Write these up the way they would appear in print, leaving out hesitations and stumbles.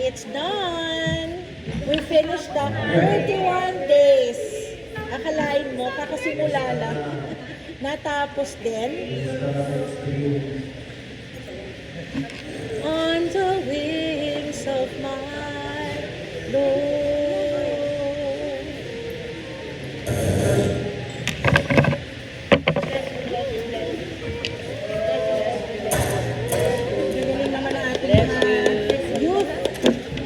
It's done. We finished the 31 days. Akalain mo, kakasimula lang. Natapos din. On the wings of my Lord.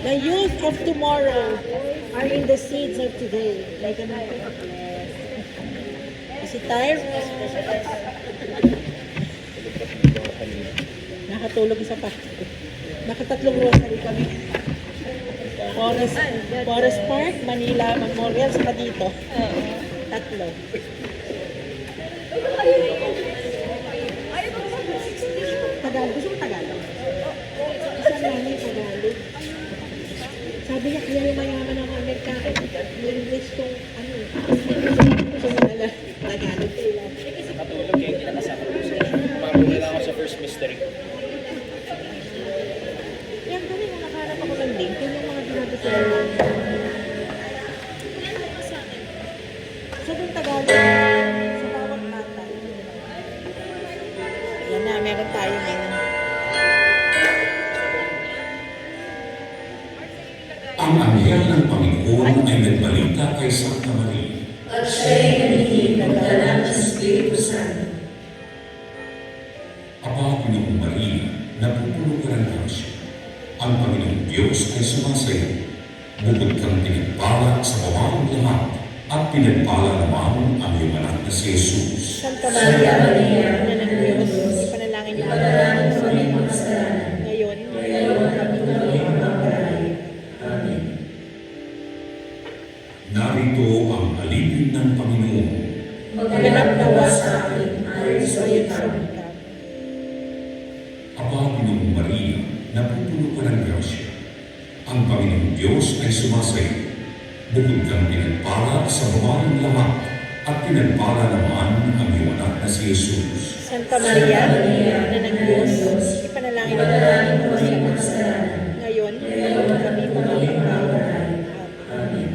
The youth of tomorrow are in the seeds of today. Like ano? Is it tired? Nakatulog isa pa. Nakatatlong rosary kami. Forest Park, Manila Memorial, saka dito. Tatlo. Tagalog. Gusto mo Tagalog? Isang namin Tagalog. Sabi niya, kaya yung mayaman ng Amerikano, English kong ano. Gusto mo nala, Tagalog sila. Katulog kayo, hindi na kasama ko sa pagpunta ako sa first mystery. Yan kami, nakakarap ako ng link. Yun yung mga ginagawa sila. So, dun Tagalog, sa bawat tatay. Yan na, meron tayo ngayon. Ang anghel ng Panginoon ay nagbalita kay Santa Maria. At siya'y nanihig ng dalang Espiritu Santo. Aba, Panginoong Maria, napupuno ka ng grasya. Ang Panginoong Diyos ay sumasayo. Bukod kang pinagpala sa bawang lahat, at pinagpala naman ang iyong anak na si Jesus. Santa Maria, Ina ng Diyos, ipanalangin niyo ang aming kasalanan. Ngayon, Narito ang alipin ng Panginoon. Maghanap nawa sa akin ayon sa iyong salita. Aba, Panginoong Maria, napupuno ka ng grasya. Ang Panginoong Diyos ay sumasayo. Bukod kang pinagpala sa babaeng lahat, at pinagpala naman ang iyong anak na si Jesus. Santa Maria, Ina ng Diyos, ipanalangin mo sa mga kasalanan. Ngayon, kami mamamahay. Amen.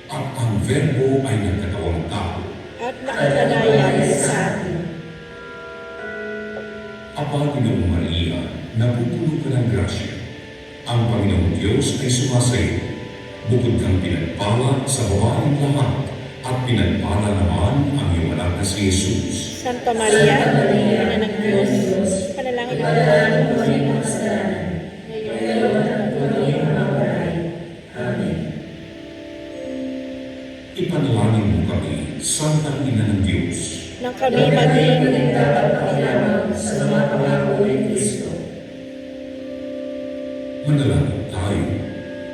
At ang Verbo ay nagkatawang tao. At nakapanayan sa atin. Aba, Ginoong Maria, napupuno ka ng grasya. Ang Panginoong Diyos ay sumasayo. Bukod kang pinagpala sa babaeng lahat, at pinagpala naman ang iyong anak na si Jesus. Santa Maria, Ina ng Diyos, panalangin mo sa mga kasalanan. Ngayon, kami mamamahay. Amen. Ipanalangin mo kami, Santa Ina ng Diyos. Nang kami maging sa mga pangako ni Kristo. Manalangin tayo.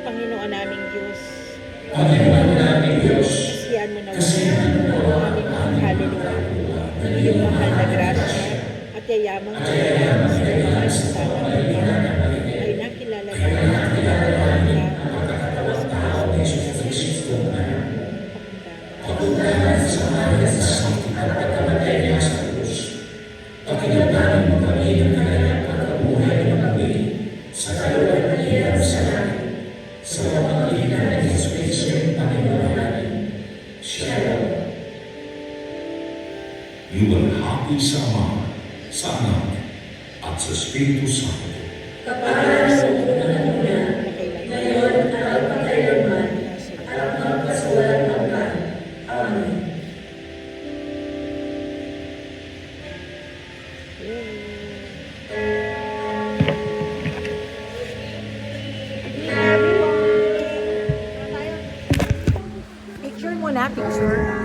Panginoon naming Diyos, Panginoon naming Diyos, kasiyan mo na kasihan mo aming mga kaluluwa ng iyong mahal na grasya at yayamang sa mga sa ay nakilala namin tao ni Kristo na patuloy sa amin sa sakit at pagkamatay niya sa krus. Pakinggan mo kami ng kanyang pagkabuhay ng muli sa kaluwalhatian sa langit. Sa pamamagitan ng Jesucristo, Panginoon namin, siya luwalhati sa Ama, sa Anak, at sa Espiritu Santo. Kapag sa una, ngayon at pagkailanman, at magpasawalang hanggan. Amen. Picture muna, picture.